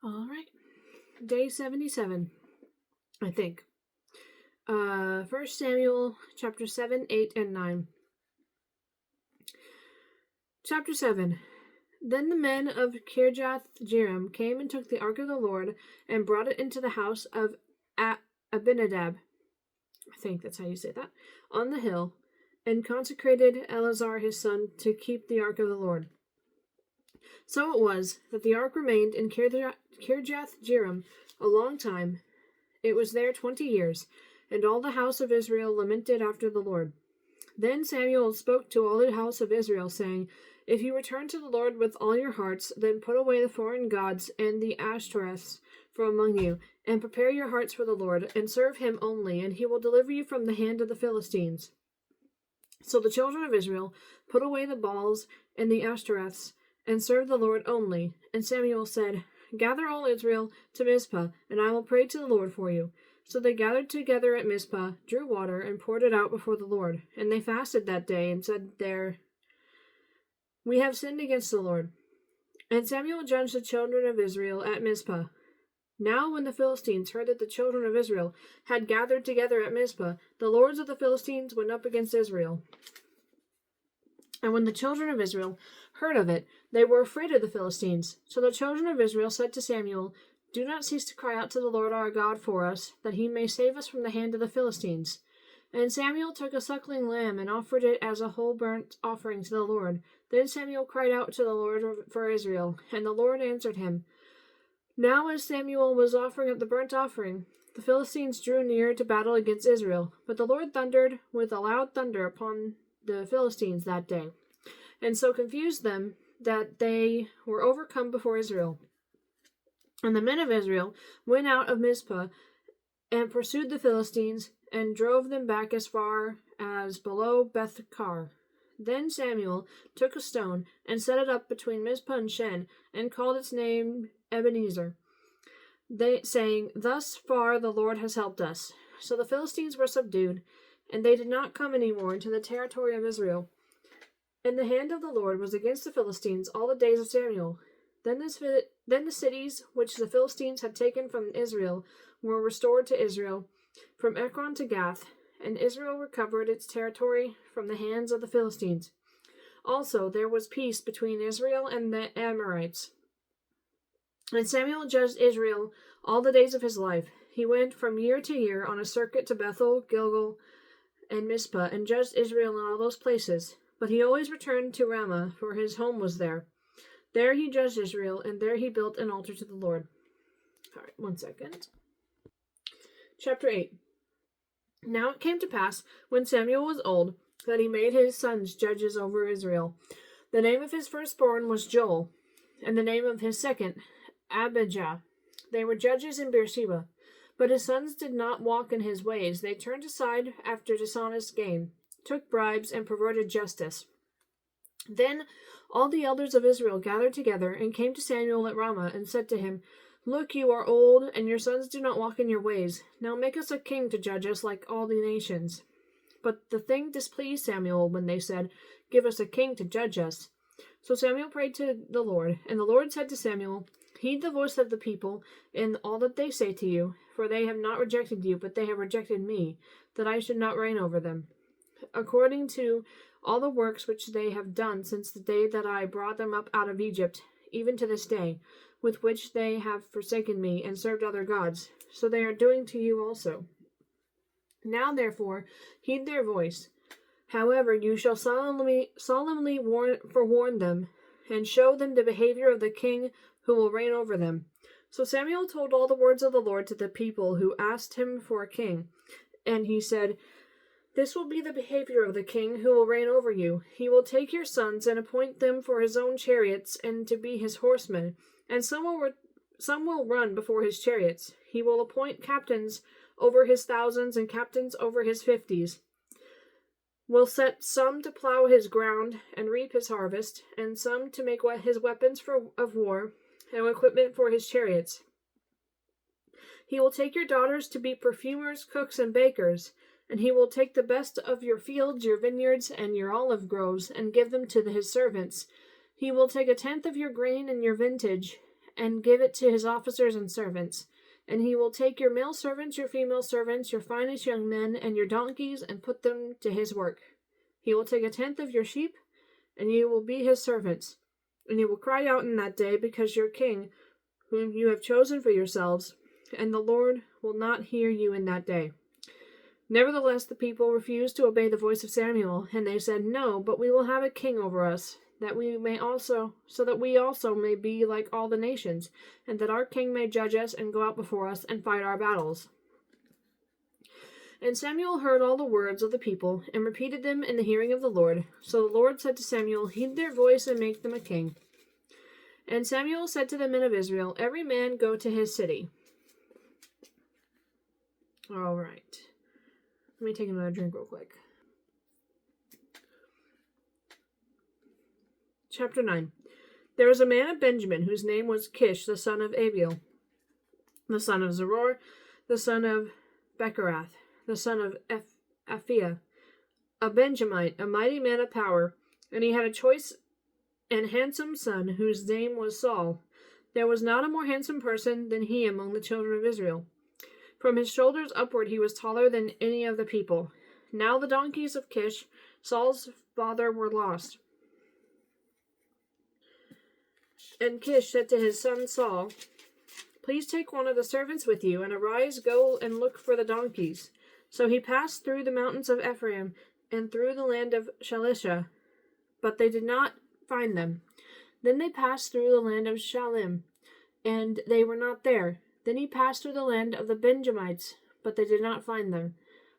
All right. Day 77, I think. 1 Samuel chapter 7, 8, and 9. Chapter 7. Then the men of Kirjath-jearim came and took the ark of the Lord and brought it into the house of Abinadab, I think that's how you say that, on the hill, and consecrated Eleazar his son to keep the ark of the Lord. So it was that the ark remained in Kirjath-jearim a long time. It was there 20 years, and all the house of Israel lamented after the Lord. Then Samuel spoke to all the house of Israel, saying, If you return to the Lord with all your hearts, then put away the foreign gods and the Ashtoreths from among you, and prepare your hearts for the Lord, and serve him only, and he will deliver you from the hand of the Philistines. So the children of Israel put away the Baals and the Ashtoreths, and served the Lord only. And Samuel said, Gather all Israel to Mizpah, and I will pray to the Lord for you. So they gathered together at Mizpah, drew water, and poured it out before the Lord. And they fasted that day, and said there, We have sinned against the Lord. And Samuel judged the children of Israel at Mizpah. Now when the Philistines heard that the children of Israel had gathered together at Mizpah, the lords of the Philistines went up against Israel. And when the children of Israel heard of it, they were afraid of the Philistines. So the children of Israel said to Samuel, Do not cease to cry out to the Lord our God for us, that he may save us from the hand of the Philistines. And Samuel took a suckling lamb and offered it as a whole burnt offering to the Lord. Then Samuel cried out to the Lord for Israel, and the Lord answered him. Now as Samuel was offering up the burnt offering, the Philistines drew near to battle against Israel. But the Lord thundered with a loud thunder upon the Philistines that day, and so confused them that they were overcome before Israel. And the men of Israel went out of Mizpah and pursued the Philistines, and drove them back as far as below Beth-kar. Then Samuel took a stone and set it up between Mizpah and Shen, and called its name Ebenezer, saying, Thus far the Lord has helped us. So the Philistines were subdued, and they did not come any more into the territory of Israel. And the hand of the Lord was against the Philistines all the days of Samuel. Then the cities which the Philistines had taken from Israel were restored to Israel, from Ekron to Gath, and Israel recovered its territory from the hands of the Philistines. Also there was peace between Israel and the Amorites. And Samuel judged Israel all the days of his life. He went from year to year on a circuit to Bethel, Gilgal, and Mizpah, and judged Israel in all those places. But he always returned to Ramah, for his home was there. There he judged Israel, and there he built an altar to the Lord. All right, 1 second. Chapter 8. Now it came to pass, when Samuel was old, that he made his sons judges over Israel. The name of his firstborn was Joel, and the name of his second, Abijah. They were judges in Beersheba. But his sons did not walk in his ways. They turned aside after dishonest gain, took bribes, and perverted justice. Then all the elders of Israel gathered together, and came to Samuel at Ramah, and said to him, Look, you are old, and your sons do not walk in your ways. Now make us a king to judge us like all the nations. But the thing displeased Samuel when they said, Give us a king to judge us. So Samuel prayed to the Lord, and the Lord said to Samuel, Heed the voice of the people in all that they say to you, for they have not rejected you, but they have rejected me, that I should not reign over them, according to all the works which they have done since the day that I brought them up out of Egypt, even to this day, with which they have forsaken me and served other gods. So they are doing to you also. Now therefore heed their voice. However, you shall solemnly forewarn them, and show them the behavior of the king who will reign over them. So Samuel told all the words of the Lord to the people who asked him for a king. And he said, This will be the behavior of the king who will reign over you. He will take your sons and appoint them for his own chariots and to be his horsemen, and some will run before his chariots. He will appoint captains over his thousands and captains over his 50s. Will set some to plow his ground and reap his harvest, and some to make his weapons of war and equipment for his chariots. He will take your daughters to be perfumers, cooks, and bakers, and he will take the best of your fields, your vineyards, and your olive groves, and give them to his servants. He will take 1/10 of your grain and your vintage, and give it to his officers and servants. And he will take your male servants, your female servants, your finest young men, and your donkeys, and put them to his work. He will take 1/10 of your sheep, and you will be his servants. And you will cry out in that day because your king, whom you have chosen for yourselves, and the Lord will not hear you in that day. Nevertheless, the people refused to obey the voice of Samuel, and they said, No, but we will have a king over us, that we also may be like all the nations, and that our king may judge us and go out before us and fight our battles. And Samuel heard all the words of the people, and repeated them in the hearing of the Lord. So the Lord said to Samuel, Heed their voice and make them a king. And Samuel said to the men of Israel, Every man go to his city. All right. Let me take another drink real quick. Chapter 9. There was a man of Benjamin whose name was Kish, the son of Abiel, the son of Zeror, the son of Becherath, the son of Aphiah, a Benjamite, a mighty man of power, and he had a choice and handsome son whose name was Saul. There was not a more handsome person than he among the children of Israel. From his shoulders upward he was taller than any of the people. Now the donkeys of Kish, Saul's father, were lost. And Kish said to his son Saul, Please take one of the servants with you, and arise, go and look for the donkeys. So he passed through the mountains of Ephraim and through the land of Shalisha, but they did not find them. Then they passed through the land of Shalim, and they were not there. Then he passed through the land of the Benjamites, but they did not find them.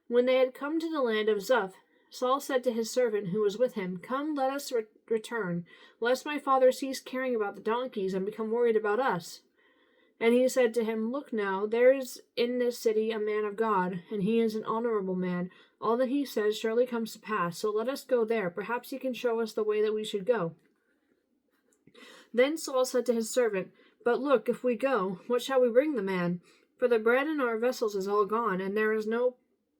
When they had come to the land of Zuph, Saul said to his servant who was with him, Come, let us return, lest my father cease caring about the donkeys and become worried about us. And he said to him, Look now, there is in this city a man of God, and he is an honorable man. All that he says surely comes to pass, so let us go there. Perhaps he can show us the way that we should go. Then Saul said to his servant, But look, if we go, what shall we bring the man? For the bread in our vessels is all gone, and there is no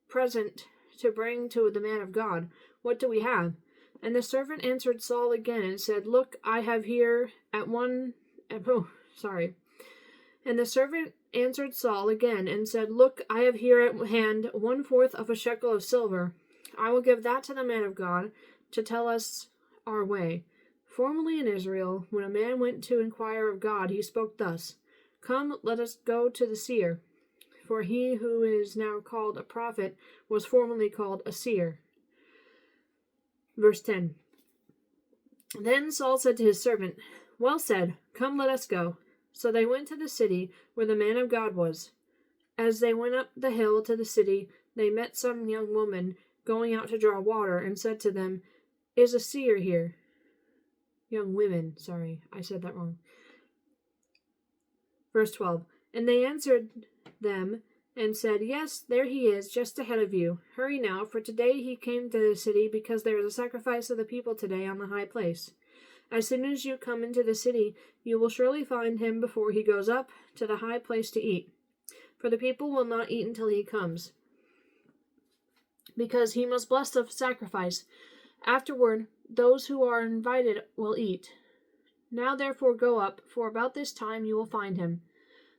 present to bring to the man of God. What do we have? And the servant answered Saul again and said, Look, I have here And the servant answered Saul again and said, Look, I have here at hand 1/4 of a shekel of silver. I will give that to the man of God to tell us our way. Formerly in Israel, when a man went to inquire of God, he spoke thus, Come, let us go to the seer. For he who is now called a prophet was formerly called a seer. Verse 10. Then Saul said to his servant, Well said, come, let us go. So they went to the city where the man of God was. As they went up the hill to the city, they met some young woman going out to draw water, and said to them, Is a seer here? Young women, sorry, I said that wrong. Verse 12. And they answered them and said, Yes, there he is, just ahead of you. Hurry now, for today he came to the city, because there is a sacrifice of the people today on the high place. As soon as you come into the city, you will surely find him before he goes up to the high place to eat. For the people will not eat until he comes, because he must bless the sacrifice. Afterward, those who are invited will eat. Now therefore go up, for about this time you will find him.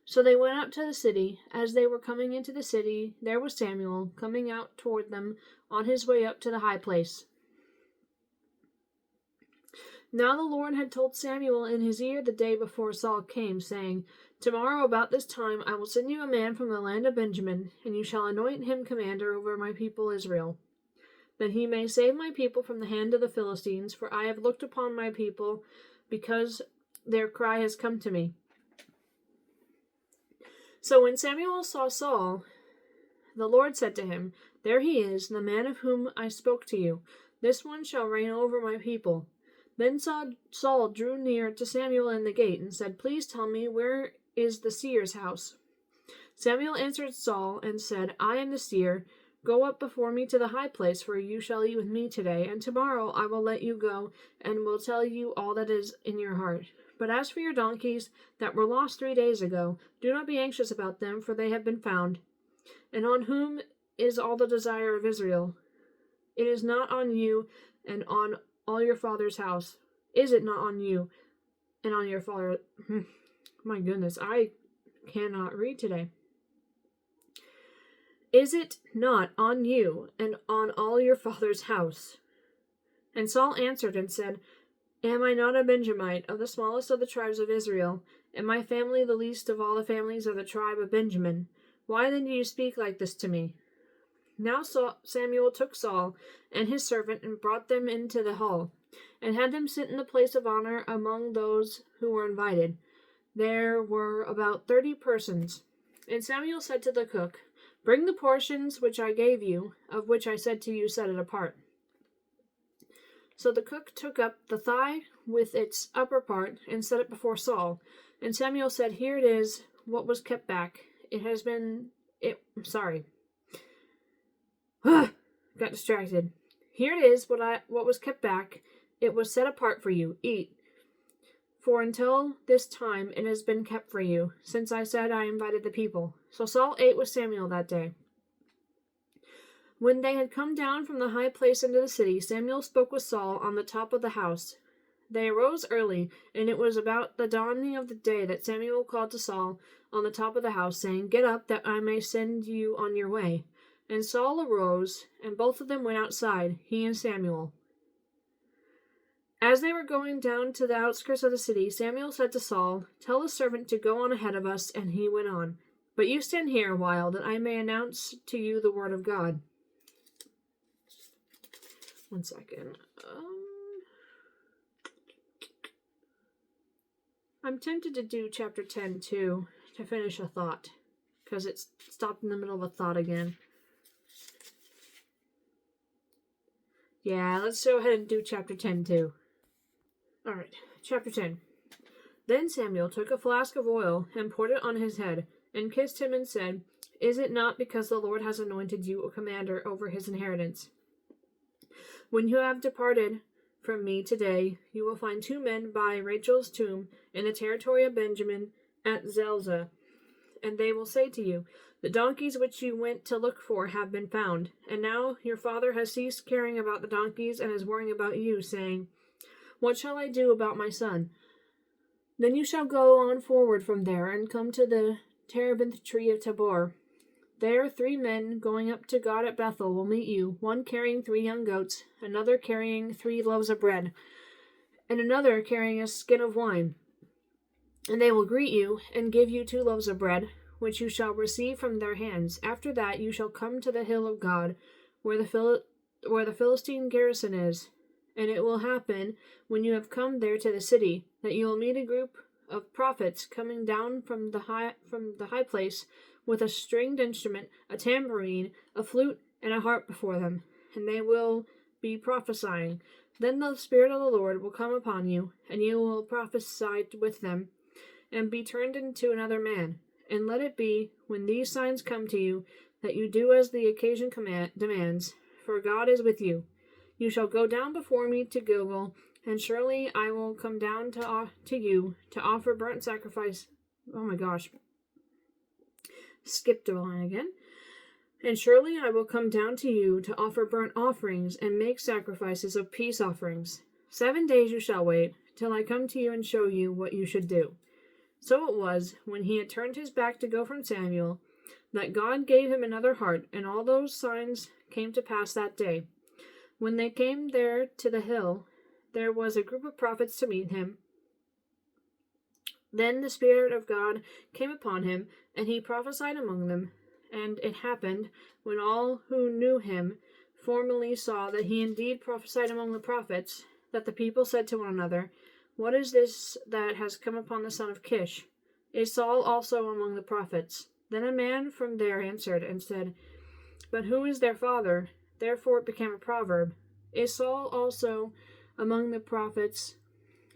So they went up to the city. As they were coming into the city, there was Samuel coming out toward them on his way up to the high place. Now the Lord had told Samuel in his ear the day before Saul came, saying, Tomorrow about this time I will send you a man from the land of Benjamin, and you shall anoint him commander over my people Israel, that he may save my people from the hand of the Philistines, for I have looked upon my people, because their cry has come to me. So when Samuel saw Saul, the Lord said to him, There he is, the man of whom I spoke to you. This one shall reign over my people. Then Saul drew near to Samuel in the gate, and said, Please tell me, where is the seer's house? Samuel answered Saul, and said, I am the seer. Go up before me to the high place, for you shall eat with me today, and tomorrow I will let you go, and will tell you all that is in your heart. But as for your donkeys that were lost 3 days ago, do not be anxious about them, for they have been found. And on whom is all the desire of Israel? It is not on you and on all your father's house. Is it not on you and on your father? My goodness, I cannot read today. Is it not on you and on all your father's house? And Saul answered and said, Am I not a Benjamite, of the smallest of the tribes of Israel, and my family the least of all the families of the tribe of Benjamin? Why then do you speak like this to me? Now Samuel took Saul and his servant and brought them into the hall, and had them sit in the place of honor among those who were invited. There were about 30 persons. And Samuel said to the cook, Bring the portions which I gave you, of which I said to you, set it apart. So the cook took up the thigh with its upper part and set it before Saul. And Samuel said, Here it is, what was kept back. Got distracted. Here it is, what was kept back. It was set apart for you. Eat. For until this time it has been kept for you, since I said I invited the people. So Saul ate with Samuel that day. When they had come down from the high place into the city, Samuel spoke with Saul on the top of the house. They arose early, and it was about the dawning of the day that Samuel called to Saul on the top of the house, saying, Get up, that I may send you on your way. And Saul arose, and both of them went outside, he and Samuel. As they were going down to the outskirts of the city, Samuel said to Saul, Tell the servant to go on ahead of us, and he went on. But you stand here a while, that I may announce to you the word of God. 1 second. I'm tempted to do chapter 10 too, to finish a thought, because it's stopped in the middle of a thought again. Yeah, let's go ahead and do chapter 10 too. Alright, chapter 10. Then Samuel took a flask of oil and poured it on his head, and kissed him and said, Is it not because the Lord has anointed you a commander over his inheritance? When you have departed from me today, you will find 2 men by Rachel's tomb in the territory of Benjamin at Zelzah. And they will say to you, The donkeys which you went to look for have been found. And now your father has ceased caring about the donkeys and is worrying about you, saying, What shall I do about my son? Then you shall go on forward from there and come to the terebinth tree of Tabor. There 3 men going up to God at Bethel will meet you, one carrying 3 young goats, another carrying 3 loaves of bread, and another carrying a skin of wine. And they will greet you, and give you 2 loaves of bread, which you shall receive from their hands. After that you shall come to the hill of God, where the Philistine garrison is. And it will happen, when you have come there to the city, that you will meet a group of prophets coming down from the high place, with a stringed instrument, a tambourine, a flute, and a harp before them, and they will be prophesying. Then the Spirit of the Lord will come upon you, and you will prophesy with them, and be turned into another man. And let it be, when these signs come to you, that you do as the occasion demands, for God is with you. You shall go down before me to Gilgal, and surely I will come down to you to offer burnt sacrifice. Oh my gosh. Skipped a line again. And surely I will come down to you to offer burnt offerings and make sacrifices of peace offerings. 7 days you shall wait, till I come to you and show you what you should do. So it was, when he had turned his back to go from Samuel, that God gave him another heart, and all those signs came to pass that day. When they came there to the hill, there was a group of prophets to meet him. Then the Spirit of God came upon him, and he prophesied among them. And it happened, when all who knew him formerly saw that he indeed prophesied among the prophets, that the people said to one another, What is this that has come upon the son of Kish? Is Saul also among the prophets? Then a man from there answered and said, But who is their father? Therefore it became a proverb. Is Saul also among the prophets?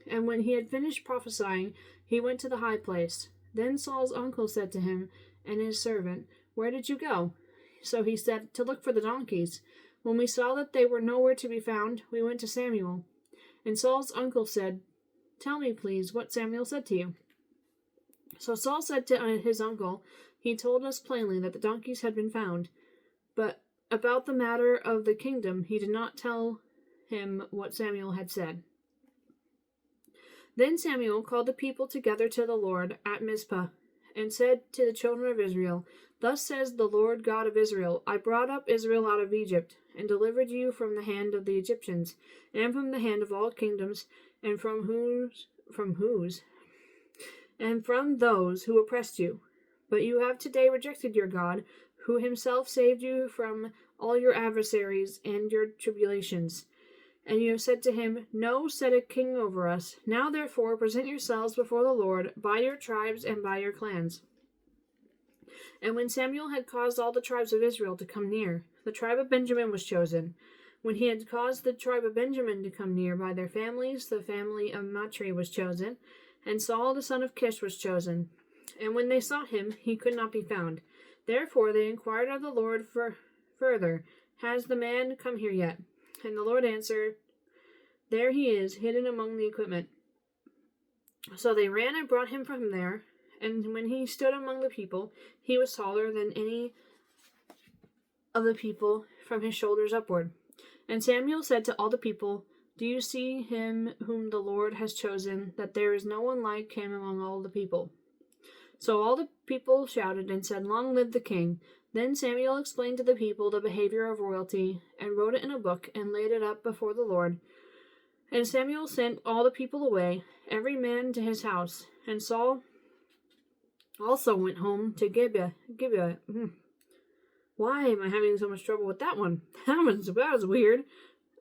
And when he had finished prophesying, he went to the high place. Then Saul's uncle said to him and his servant, Where did you go? So he said, To look for the donkeys. When we saw that they were nowhere to be found, we went to Samuel. And Saul's uncle said, Tell me, please, what Samuel said to you. So Saul said to his uncle, He told us plainly that the donkeys had been found. But about the matter of the kingdom, he did not tell him what Samuel had said. Then Samuel called the people together to the Lord at Mizpah, and said to the children of Israel, Thus says the Lord God of Israel, I brought up Israel out of Egypt, and delivered you from the hand of the Egyptians, and from the hand of all kingdoms, and from those who oppressed you. But you have today rejected your God, who himself saved you from all your adversaries and your tribulations. And you have said to him, No, set a king over us. Now therefore present yourselves before the Lord by your tribes and by your clans. And when Samuel had caused all the tribes of Israel to come near, the tribe of Benjamin was chosen. When he had caused the tribe of Benjamin to come near by their families, the family of Matri was chosen, and Saul the son of Kish was chosen. And when they sought him, he could not be found. Therefore they inquired of the Lord further, Has the man come here yet? And the Lord answered, There he is, hidden among the equipment. So they ran and brought him from there, and when he stood among the people, he was taller than any of the people from his shoulders upward. And Samuel said to all the people, Do you see him whom the Lord has chosen, that there is no one like him among all the people? So all the people shouted and said, Long live the king. Then Samuel explained to the people the behavior of royalty, and wrote it in a book, and laid it up before the Lord. And Samuel sent all the people away, every man to his house. And Saul also went home to Gibeah. Why am I having so much trouble with that one? That was weird.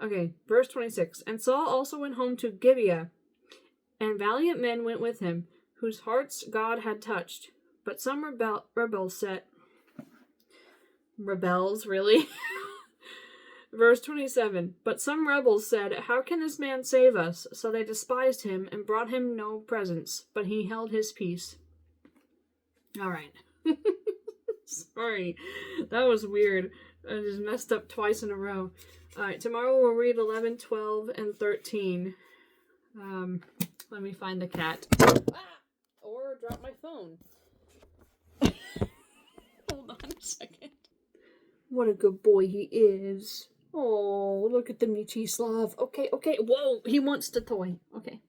Okay, verse 26. And Saul also went home to Gibeah, and valiant men went with him, whose hearts God had touched. But some rebels, really? Verse 27. But some rebels said, How can this man save us? So they despised him and brought him no presents, but he held his peace. All right. Sorry. That was weird. I just messed up twice in a row. All right, tomorrow we'll read 11, 12, and 13. Let me find the cat. Or drop my phone. Hold on a second. What a good boy he is. Oh, look at the Michislav. Okay. Whoa, he wants the toy. Okay.